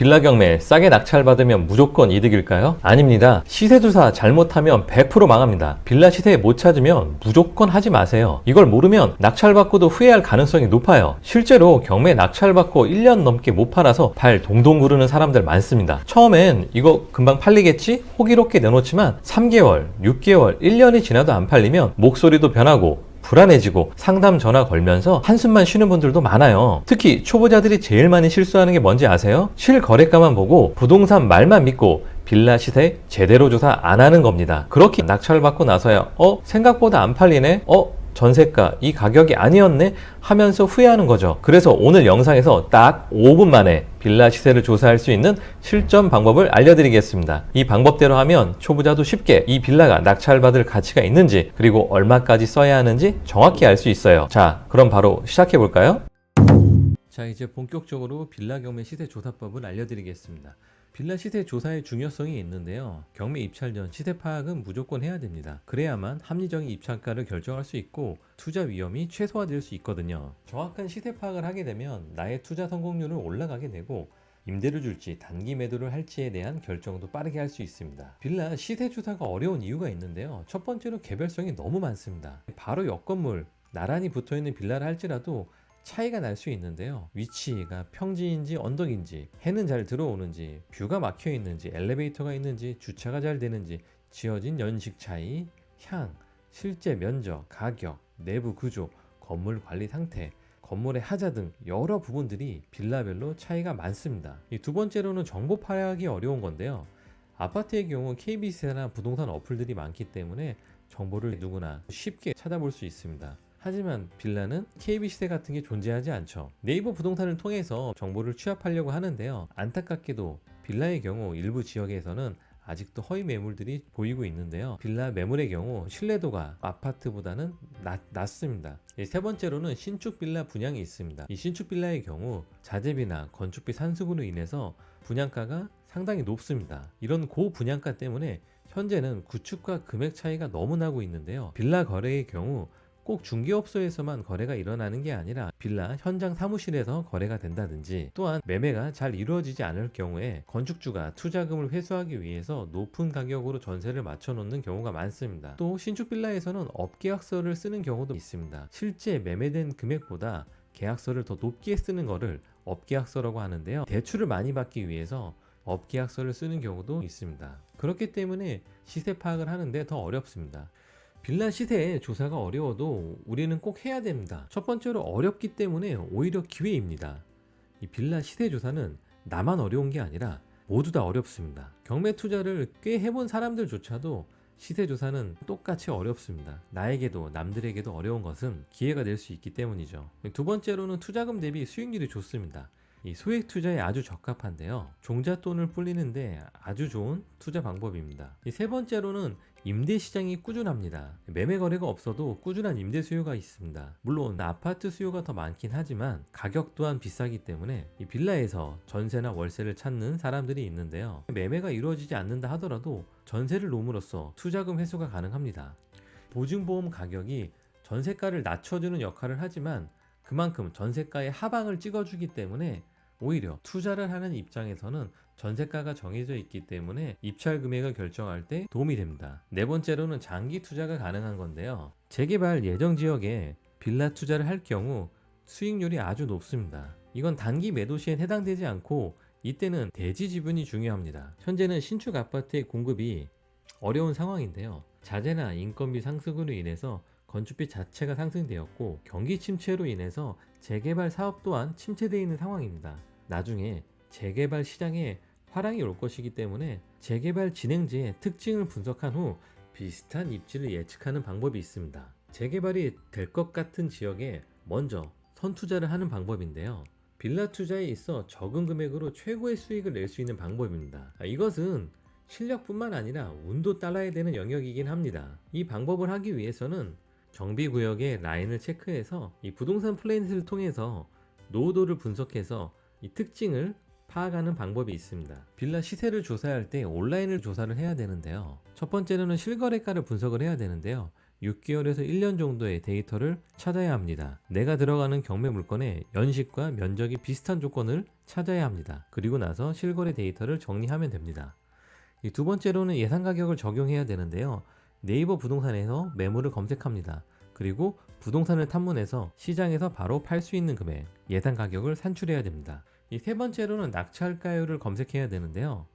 빌라 경매 싸게 낙찰받으면 무조건 이득일까요? 아닙니다. 시세조사 잘못하면 100% 망합니다. 빌라 시세 못 찾으면 무조건 하지 마세요. 이걸 모르면 낙찰받고도 후회할 가능성이 높아요. 실제로 경매 낙찰받고 1년 넘게 못 팔아서 발 동동 구르는 사람들 많습니다. 처음엔 이거 금방 팔리겠지? 호기롭게 내놓지만 3개월, 6개월, 1년이 지나도 안 팔리면 목소리도 변하고 불안해지고 상담 전화 걸면서 한숨만 쉬는 분들도 많아요. 특히 초보자들이 제일 많이 실수하는 게 뭔지 아세요? 실거래가만 보고 부동산 말만 믿고 빌라 시세 제대로 조사 안 하는 겁니다. 그렇게 낙찰받고 나서야 생각보다 안 팔리네? 전세가 이 가격이 아니었네? 하면서 후회하는 거죠. 그래서 오늘 영상에서 딱 5분 만에 빌라 시세를 조사할 수 있는 실전 방법을 알려드리겠습니다. 이 방법대로 하면 초보자도 쉽게 이 빌라가 낙찰받을 가치가 있는지 그리고 얼마까지 써야 하는지 정확히 알 수 있어요. 자, 그럼 바로 시작해 볼까요? 자, 이제 본격적으로 빌라 경매 시세 조사법을 알려드리겠습니다. 빌라 시세 조사의 중요성이 있는데요. 경매 입찰 전 시세 파악은 무조건 해야 됩니다. 그래야만 합리적인 입찰가를 결정할 수 있고 투자 위험이 최소화될 수 있거든요. 정확한 시세 파악을 하게 되면 나의 투자 성공률은 올라가게 되고 임대를 줄지 단기 매도를 할지에 대한 결정도 빠르게 할 수 있습니다. 빌라 시세 조사가 어려운 이유가 있는데요. 첫 번째로 개별성이 너무 많습니다. 바로 옆 건물 나란히 붙어있는 빌라를 할지라도 차이가 날 수 있는데요. 위치가 평지인지 언덕인지, 해는 잘 들어오는지, 뷰가 막혀 있는지, 엘리베이터가 있는지, 주차가 잘 되는지, 지어진 연식 차이, 향, 실제 면적, 가격, 내부 구조, 건물 관리 상태, 건물의 하자 등 여러 부분들이 빌라별로 차이가 많습니다. 이 두 번째로는 정보 파악이 어려운 건데요. 아파트의 경우 KBC나 부동산 어플들이 많기 때문에 정보를 누구나 쉽게 찾아볼 수 있습니다. 하지만 빌라는 KB시세 같은 게 존재하지 않죠. 네이버 부동산을 통해서 정보를 취합하려고 하는데요. 안타깝게도 빌라의 경우 일부 지역에서는 아직도 허위 매물들이 보이고 있는데요. 빌라 매물의 경우 신뢰도가 아파트보다는 낮습니다. 세 번째로는 신축 빌라 분양이 있습니다. 이 신축 빌라의 경우 자재비나 건축비 산수으로 인해서 분양가가 상당히 높습니다. 이런 고분양가 때문에 현재는 구축과 금액 차이가 너무 나고 있는데요. 빌라 거래의 경우 꼭 중개업소에서만 거래가 일어나는 게 아니라 빌라 현장 사무실에서 거래가 된다든지 또한 매매가 잘 이루어지지 않을 경우에 건축주가 투자금을 회수하기 위해서 높은 가격으로 전세를 맞춰놓는 경우가 많습니다. 또 신축 빌라에서는 업계약서를 쓰는 경우도 있습니다. 실제 매매된 금액보다 계약서를 더 높게 쓰는 거를 업계약서라고 하는데요. 대출을 많이 받기 위해서 업계약서를 쓰는 경우도 있습니다. 그렇기 때문에 시세 파악을 하는데 더 어렵습니다. 빌라 시세 조사가 어려워도 우리는 꼭 해야 됩니다. 첫 번째로 어렵기 때문에 오히려 기회입니다. 이 빌라 시세 조사는 나만 어려운 게 아니라 모두 다 어렵습니다. 경매 투자를 꽤 해본 사람들조차도 시세 조사는 똑같이 어렵습니다. 나에게도 남들에게도 어려운 것은 기회가 될 수 있기 때문이죠. 두 번째로는 투자금 대비 수익률이 좋습니다. 이 소액 투자에 아주 적합한데요. 종잣돈을 불리는데 아주 좋은 투자 방법입니다. 세 번째로는 임대 시장이 꾸준합니다. 매매 거래가 없어도 꾸준한 임대 수요가 있습니다. 물론 아파트 수요가 더 많긴 하지만 가격 또한 비싸기 때문에 이 빌라에서 전세나 월세를 찾는 사람들이 있는데요. 매매가 이루어지지 않는다 하더라도 전세를 놓음으로써 투자금 회수가 가능합니다. 보증보험 가격이 전세가를 낮춰주는 역할을 하지만 그만큼 전세가의 하방을 찍어주기 때문에 오히려 투자를 하는 입장에서는 전세가가 정해져 있기 때문에 입찰 금액을 결정할 때 도움이 됩니다. 네 번째로는 장기 투자가 가능한 건데요. 재개발 예정 지역에 빌라 투자를 할 경우 수익률이 아주 높습니다. 이건 단기 매도 시엔 해당되지 않고 이때는 대지 지분이 중요합니다. 현재는 신축 아파트의 공급이 어려운 상황인데요. 자재나 인건비 상승으로 인해서 건축비 자체가 상승되었고 경기 침체로 인해서 재개발 사업 또한 침체되어 있는 상황입니다. 나중에 재개발 시장에 화랑이 올 것이기 때문에 재개발 진행지의 특징을 분석한 후 비슷한 입지를 예측하는 방법이 있습니다. 재개발이 될 것 같은 지역에 먼저 선투자를 하는 방법인데요. 빌라 투자에 있어 적은 금액으로 최고의 수익을 낼 수 있는 방법입니다. 이것은 실력뿐만 아니라 운도 따라야 되는 영역이긴 합니다. 이 방법을 하기 위해서는 정비구역의 라인을 체크해서 이 부동산 플래닛을 통해서 노후도를 분석해서 이 특징을 파악하는 방법이 있습니다. 빌라 시세를 조사할 때 온라인을 조사를 해야 되는데요. 첫 번째로는 실거래가를 분석을 해야 되는데요. 6개월에서 1년 정도의 데이터를 찾아야 합니다. 내가 들어가는 경매 물건의 연식과 면적이 비슷한 조건을 찾아야 합니다. 그리고 나서 실거래 데이터를 정리하면 됩니다. 이 두 번째로는 예상 가격을 적용해야 되는데요. 네이버 부동산에서 매물을 검색합니다. 그리고 부동산을 탐문해서 시장에서 바로 팔 수 있는 금액, 예상 가격을 산출해야 됩니다. 이 세 번째로는 낙찰가율을 검색해야 되는데요.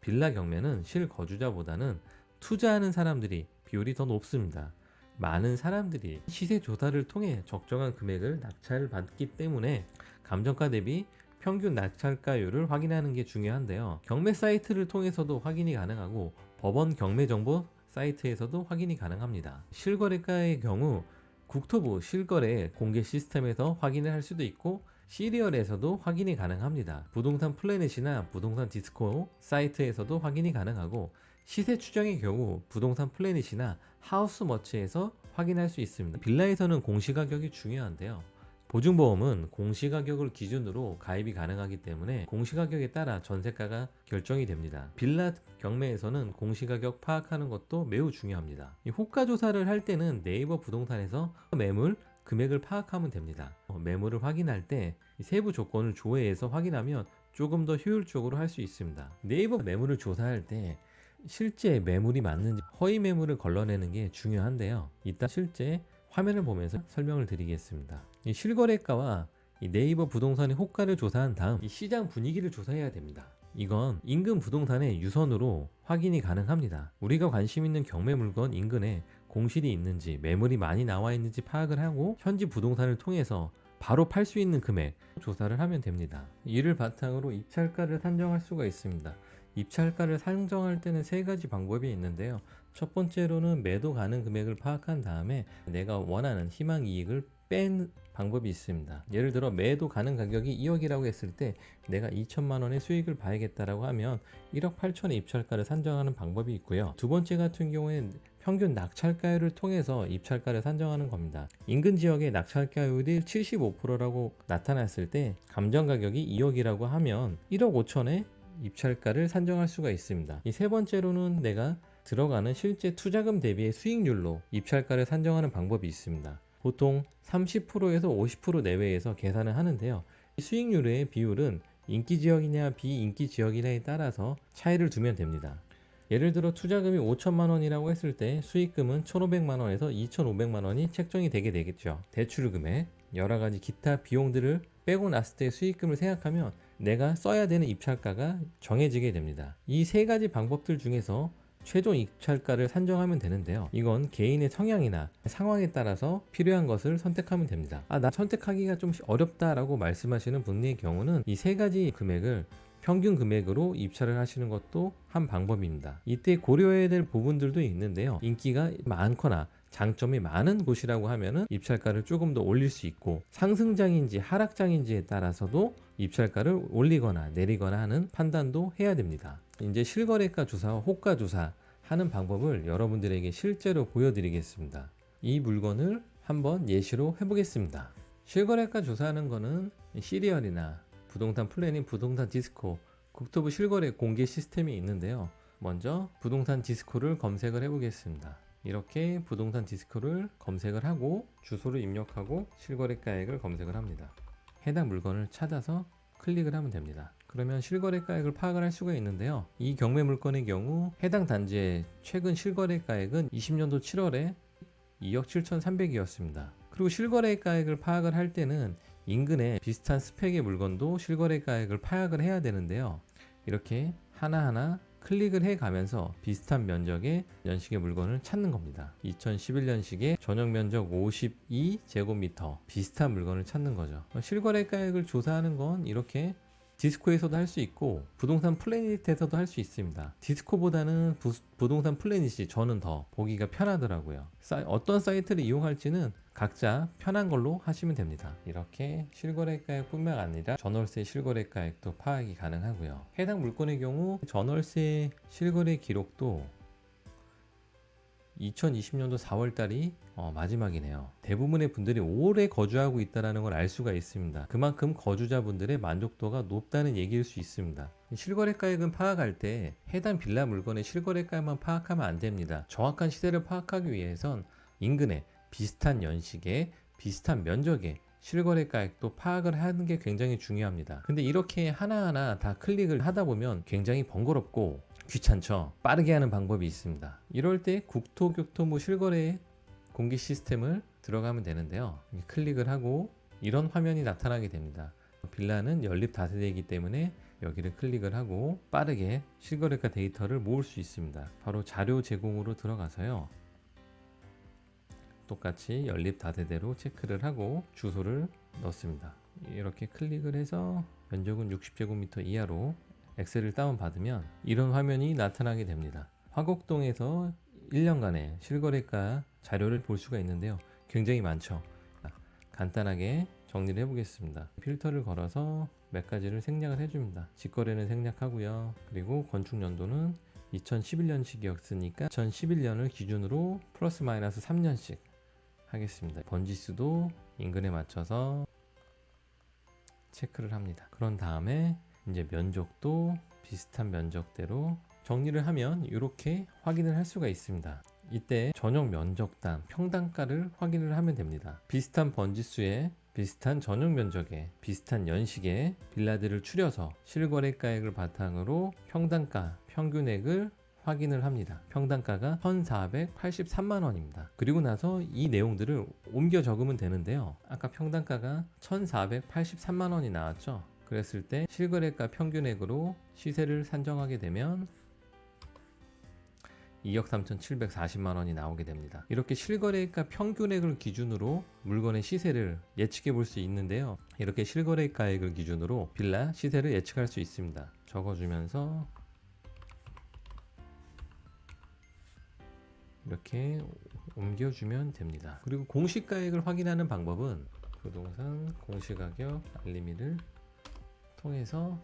빌라 경매는 실거주자보다는 투자하는 사람들이 비율이 더 높습니다. 많은 사람들이 시세 조사를 통해 적정한 금액을 낙찰받기 때문에 감정가 대비 평균 낙찰가율을 확인하는 게 중요한데요. 경매 사이트를 통해서도 확인이 가능하고 법원 경매 정보 사이트에서도 확인이 가능합니다. 실거래가의 경우 국토부 실거래 공개 시스템에서 확인을 할 수도 있고 시리얼에서도 확인이 가능합니다. 부동산 플래닛이나 부동산 디스코 사이트에서도 확인이 가능하고 시세 추정의 경우 부동산 플래닛이나 하우스머치에서 확인할 수 있습니다. 빌라에서는 공시가격이 중요한데요. 보증보험은 공시가격을 기준으로 가입이 가능하기 때문에 공시가격에 따라 전세가가 결정이 됩니다. 빌라 경매에서는 공시가격 파악하는 것도 매우 중요합니다. 이 호가조사를 할 때는 네이버 부동산에서 매물 금액을 파악하면 됩니다. 매물을 확인할 때 세부 조건을 조회해서 확인하면 조금 더 효율적으로 할 수 있습니다. 네이버 매물을 조사할 때 실제 매물이 맞는지 허위 매물을 걸러내는 게 중요한데요. 이따 실제 화면을 보면서 설명을 드리겠습니다. 이 실거래가와 이 네이버 부동산의 호가를 조사한 다음 이 시장 분위기를 조사해야 됩니다. 이건 인근 부동산의 유선으로 확인이 가능합니다. 우리가 관심 있는 경매 물건 인근에 공실이 있는지 매물이 많이 나와 있는지 파악을 하고 현지 부동산을 통해서 바로 팔 수 있는 금액 조사를 하면 됩니다. 이를 바탕으로 입찰가를 산정할 수가 있습니다. 입찰가를 산정할 때는 세 가지 방법이 있는데요. 첫 번째로는 매도 가능 금액을 파악한 다음에 내가 원하는 희망 이익을 뺀 방법이 있습니다. 예를 들어 매도 가능 가격이 2억이라고 했을 때 내가 2천만 원의 수익을 봐야겠다라고 하면 1억 8천의 입찰가를 산정하는 방법이 있고요. 두 번째 같은 경우에는 평균 낙찰가율을 통해서 입찰가를 산정하는 겁니다. 인근 지역의 낙찰가율이 75%라고 나타났을 때 감정 가격이 2억이라고 하면 1억 5천에 입찰가를 산정할 수가 있습니다. 이 세 번째로는 내가 들어가는 실제 투자금 대비의 수익률로 입찰가를 산정하는 방법이 있습니다. 보통 30%에서 50% 내외에서 계산을 하는데요. 이 수익률의 비율은 인기 지역이냐 비인기 지역이냐에 따라서 차이를 두면 됩니다. 예를 들어 투자금이 5천만 원이라고 했을 때 수익금은 1,500만 원에서 2,500만 원이 책정이 되게 되겠죠. 대출금액, 여러 가지 기타 비용들을 빼고 났을 때 수익금을 생각하면 내가 써야 되는 입찰가가 정해지게 됩니다. 이 세 가지 방법들 중에서 최종 입찰가를 산정하면 되는데요. 이건 개인의 성향이나 상황에 따라서 필요한 것을 선택하면 됩니다. 나 선택하기가 좀 어렵다라고 말씀하시는 분의 경우는 이 세 가지 금액을 평균 금액으로 입찰을 하시는 것도 한 방법입니다. 이때 고려해야 될 부분들도 있는데요. 인기가 많거나 장점이 많은 곳이라고 하면은 입찰가를 조금 더 올릴 수 있고 상승장인지 하락장인지에 따라서도 입찰가를 올리거나 내리거나 하는 판단도 해야 됩니다. 이제 실거래가 조사와 호가 조사 하는 방법을 여러분들에게 실제로 보여드리겠습니다. 이 물건을 한번 예시로 해보겠습니다. 실거래가 조사하는 거는 시리얼이나 부동산 플래닝, 부동산 디스코, 국토부 실거래 공개 시스템이 있는데요. 먼저 부동산 디스코를 검색을 해보겠습니다. 이렇게 부동산 디스코를 검색을 하고 주소를 입력하고 실거래가액을 검색을 합니다. 해당 물건을 찾아서 클릭을 하면 됩니다. 그러면 실거래가액을 파악을 할 수가 있는데요. 이 경매 물건의 경우 해당 단지의 최근 실거래가액은 20년도 7월에 2억 7,300이었습니다. 그리고 실거래가액을 파악을 할 때는 인근에 비슷한 스펙의 물건도 실거래가액을 파악을 해야 되는데요. 이렇게 하나하나 클릭을 해 가면서 비슷한 면적의 연식의 물건을 찾는 겁니다. 2011년식의 전용 면적 52제곱미터 비슷한 물건을 찾는 거죠. 실거래가액을 조사하는 건 이렇게 디스코에서도 할 수 있고 부동산 플래닛에서도 할 수 있습니다. 디스코보다는 부동산 플래닛이 저는 더 보기가 편하더라고요. 어떤 사이트를 이용할지는 각자 편한 걸로 하시면 됩니다. 이렇게 실거래가액 뿐만 아니라 전월세 실거래가액도 파악이 가능하고요. 해당 물건의 경우 전월세 실거래 기록도 2020년도 4월달이 마지막이네요. 대부분의 분들이 오래 거주하고 있다는 걸 알 수가 있습니다. 그만큼 거주자분들의 만족도가 높다는 얘기일 수 있습니다. 실거래가액은 파악할 때 해당 빌라 물건의 실거래가액만 파악하면 안 됩니다. 정확한 시세를 파악하기 위해선 인근에 비슷한 연식의 비슷한 면적의 실거래가액도 파악을 하는 게 굉장히 중요합니다. 근데 이렇게 하나하나 다 클릭을 하다 보면 굉장히 번거롭고 귀찮죠. 빠르게 하는 방법이 있습니다. 이럴 때 국토교토부 실거래 공개 시스템을 들어가면 되는데요. 클릭을 하고 이런 화면이 나타나게 됩니다. 빌라는 연립 다세대이기 때문에 여기를 클릭을 하고 빠르게 실거래가 데이터를 모을 수 있습니다. 바로 자료 제공으로 들어가서요. 똑같이 연립 다세대로 체크를 하고 주소를 넣습니다. 이렇게 클릭을 해서 면적은 60제곱미터 이하로 엑셀을 다운받으면 이런 화면이 나타나게 됩니다. 화곡동에서 1년간의 실거래가 자료를 볼 수가 있는데요. 굉장히 많죠. 간단하게 정리를 해보겠습니다. 필터를 걸어서 몇 가지를 생략을 해줍니다. 직거래는 생략하고요. 그리고 건축 연도는 2011년식이었으니까 2011년을 기준으로 플러스 마이너스 3년씩 하겠습니다. 번지수도 인근에 맞춰서 체크를 합니다. 그런 다음에 이제 면적도 비슷한 면적대로 정리를 하면 이렇게 확인을 할 수가 있습니다. 이때 전용 면적당 평당가를 확인을 하면 됩니다. 비슷한 번지수에 비슷한 전용 면적에 비슷한 연식의 빌라들을 추려서 실거래가액을 바탕으로 평당가 평균액을 확인을 합니다. 평당가가 1,483만원입니다. 그리고 나서 이 내용들을 옮겨 적으면 되는데요. 아까 평당가가 1,483만원이 나왔죠. 그랬을 때 실거래가 평균액으로 시세를 산정하게 되면 2억 3,740만원이 나오게 됩니다. 이렇게 실거래가 평균액을 기준으로 물건의 시세를 예측해 볼 수 있는데요. 이렇게 실거래가액을 기준으로 빌라 시세를 예측할 수 있습니다. 적어주면서 이렇게 옮겨주면 됩니다. 그리고 공시가액을 확인하는 방법은 부동산 공시가격 알림이를 통해서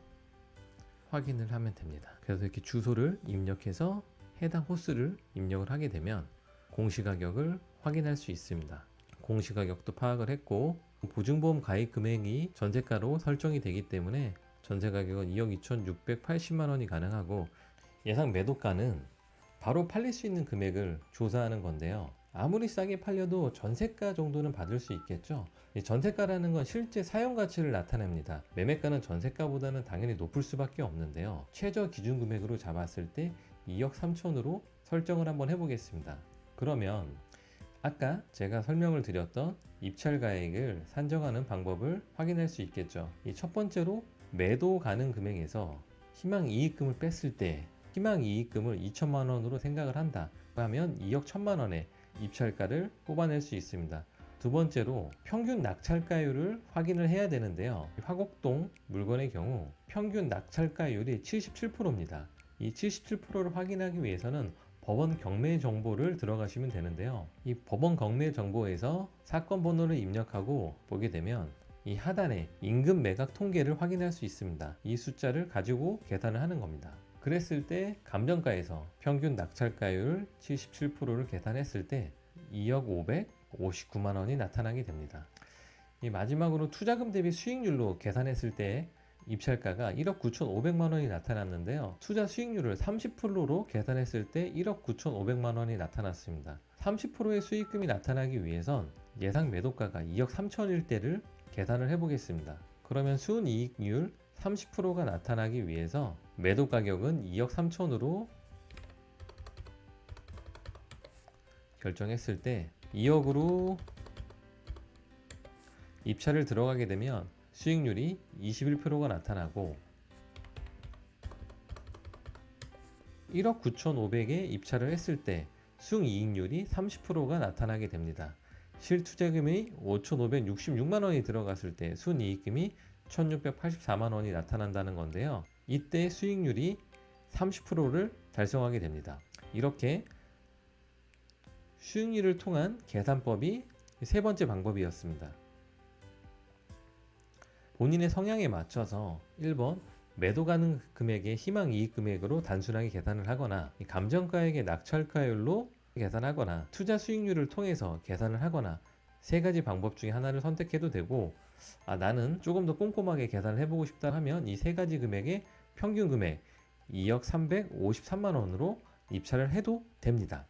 확인을 하면 됩니다. 그래서 이렇게 주소를 입력해서 해당 호수를 입력을 하게 되면 공시가격을 확인할 수 있습니다. 공시가격도 파악을 했고 보증보험 가입 금액이 전세가로 설정이 되기 때문에 전세가격은 2억 2,680만원이 가능하고 예상 매도가는 바로 팔릴 수 있는 금액을 조사하는 건데요. 아무리 싸게 팔려도 전세가 정도는 받을 수 있겠죠. 이 전세가라는 건 실제 사용 가치를 나타냅니다. 매매가는 전세가보다는 당연히 높을 수밖에 없는데요. 최저 기준 금액으로 잡았을 때 2억 3천으로 설정을 한번 해보겠습니다. 그러면 아까 제가 설명을 드렸던 입찰가액을 산정하는 방법을 확인할 수 있겠죠. 이 첫 번째로 매도 가능 금액에서 희망이익금을 뺐을 때 희망이익금을 2천만 원으로 생각을 한다 하면 2억 1천만 원의 입찰가를 뽑아낼 수 있습니다. 두 번째로 평균 낙찰가율을 확인을 해야 되는데요. 화곡동 물건의 경우 평균 낙찰가율이 77%입니다. 이 77%를 확인하기 위해서는 법원 경매 정보를 들어가시면 되는데요. 이 법원 경매 정보에서 사건 번호를 입력하고 보게 되면 이 하단에 임금 매각 통계를 확인할 수 있습니다. 이 숫자를 가지고 계산을 하는 겁니다. 그랬을 때 감정가에서 평균 낙찰가율 77%를 계산했을 때 2억 559만 원이 나타나게 됩니다. 이 마지막으로 투자금 대비 수익률로 계산했을 때 입찰가가 1억 9,500만 원이 나타났는데요. 투자 수익률을 30%로 계산했을 때 1억 9,500만 원이 나타났습니다. 30%의 수익금이 나타나기 위해선 예상 매도가가 2억 3천일 때를 계산을 해보겠습니다. 그러면 순이익률 30%가 나타나기 위해서 매도 가격은 2억 3천으로 결정했을 때 2억으로 입찰을 들어가게 되면 수익률이 21%가 나타나고 1억 9,500에 입찰을 했을 때 순이익률이 30%가 나타나게 됩니다. 실투자금이 5,566만 원이 들어갔을 때 순이익금이 1,684만 원이 나타난다는 건데요. 이때 수익률이 30%를 달성하게 됩니다. 이렇게 수익률을 통한 계산법이 세 번째 방법이었습니다. 본인의 성향에 맞춰서 1번 매도 가능 금액의 희망이익 금액으로 단순하게 계산을 하거나 감정가액의 낙찰가율로 계산하거나 투자 수익률을 통해서 계산을 하거나 세 가지 방법 중에 하나를 선택해도 되고 나는 조금 더 꼼꼼하게 계산을 해보고 싶다 하면 이 세 가지 금액의 평균 금액 2억 353만 원으로 입찰을 해도 됩니다.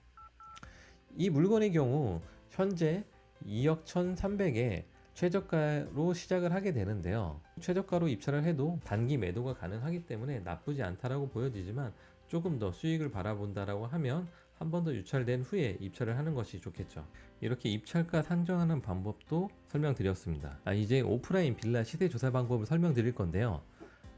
이 물건의 경우 현재 2억 1,300에 최저가로 시작을 하게 되는데요. 최저가로 입찰을 해도 단기 매도가 가능하기 때문에 나쁘지 않다라고 보여지지만 조금 더 수익을 바라본다라고 하면 한 번 더 유찰된 후에 입찰을 하는 것이 좋겠죠. 이렇게 입찰가 산정하는 방법도 설명드렸습니다. 이제 오프라인 빌라 시세 조사 방법을 설명드릴 건데요.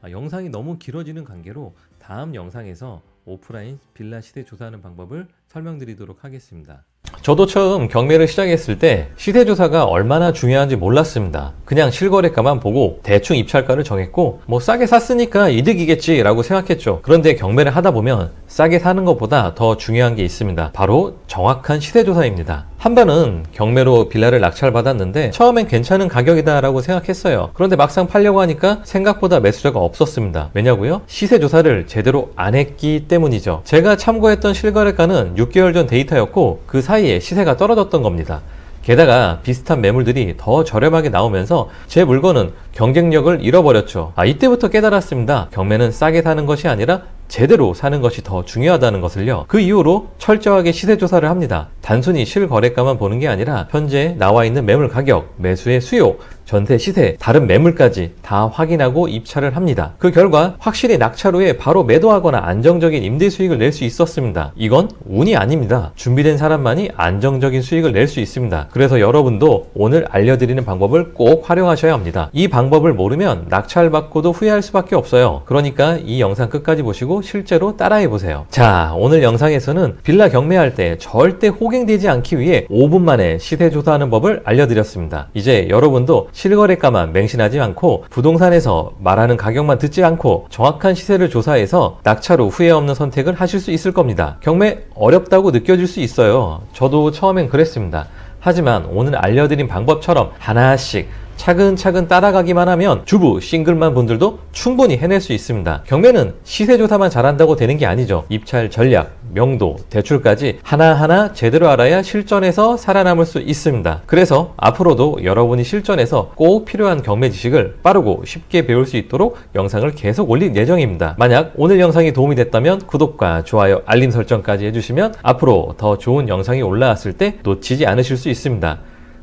영상이 너무 길어지는 관계로 다음 영상에서 오프라인 빌라 시세 조사하는 방법을 설명드리도록 하겠습니다. 저도 처음 경매를 시작했을 때 시세조사가 얼마나 중요한지 몰랐습니다. 그냥 실거래가만 보고 대충 입찰가를 정했고 뭐 싸게 샀으니까 이득이겠지 라고 생각했죠. 그런데 경매를 하다 보면 싸게 사는 것보다 더 중요한 게 있습니다. 바로 정확한 시세조사입니다. 한 번은 경매로 빌라를 낙찰받았는데 처음엔 괜찮은 가격이다 라고 생각했어요. 그런데 막상 팔려고 하니까 생각보다 매수자가 없었습니다. 왜냐고요? 시세조사를 제대로 안 했기 때문이죠. 제가 참고했던 실거래가는 6개월 전 데이터였고 그 사이에 시세가 떨어졌던 겁니다. 게다가 비슷한 매물들이 더 저렴하게 나오면서 제 물건은 경쟁력을 잃어버렸죠. 이때부터 깨달았습니다. 경매는 싸게 사는 것이 아니라 제대로 사는 것이 더 중요하다는 것을요. 그 이후로 철저하게 시세 조사를 합니다. 단순히 실거래가만 보는 게 아니라 현재 나와 있는 매물 가격, 매수의 수요, 전세 시세, 다른 매물까지 다 확인하고 입찰을 합니다. 그 결과 확실히 낙찰 후에 바로 매도하거나 안정적인 임대 수익을 낼 수 있었습니다. 이건 운이 아닙니다. 준비된 사람만이 안정적인 수익을 낼 수 있습니다. 그래서 여러분도 오늘 알려드리는 방법을 꼭 활용하셔야 합니다. 이 방법을 모르면 낙찰받고도 후회할 수밖에 없어요. 그러니까 이 영상 끝까지 보시고 실제로 따라해보세요. 자, 오늘 영상에서는 빌라 경매할 때 절대 호갱되지 않기 위해 5분 만에 시세 조사하는 법을 알려드렸습니다. 이제 여러분도 실거래가만 맹신하지 않고 부동산에서 말하는 가격만 듣지 않고 정확한 시세를 조사해서 낙찰 후 후회 없는 선택을 하실 수 있을 겁니다. 경매 어렵다고 느껴질 수 있어요. 저도 처음엔 그랬습니다. 하지만 오늘 알려드린 방법처럼 하나씩 차근차근 따라가기만 하면 주부, 싱글맘 분들도 충분히 해낼 수 있습니다. 경매는 시세조사만 잘한다고 되는 게 아니죠. 입찰 전략, 명도, 대출까지 하나하나 제대로 알아야 실전에서 살아남을 수 있습니다. 그래서 앞으로도 여러분이 실전에서 꼭 필요한 경매 지식을 빠르고 쉽게 배울 수 있도록 영상을 계속 올릴 예정입니다. 만약 오늘 영상이 도움이 됐다면 구독과 좋아요, 알림 설정까지 해주시면 앞으로 더 좋은 영상이 올라왔을 때 놓치지 않으실 수 있습니다.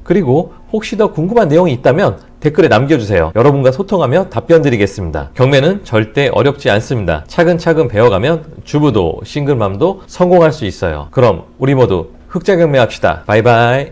그리고 혹시 더 궁금한 내용이 있다면 댓글에 남겨주세요. 여러분과 소통하며 답변 드리겠습니다. 경매는 절대 어렵지 않습니다. 차근차근 배워가면 주부도 싱글맘도 성공할 수 있어요. 그럼 우리 모두 흑자 경매합시다. 바이바이.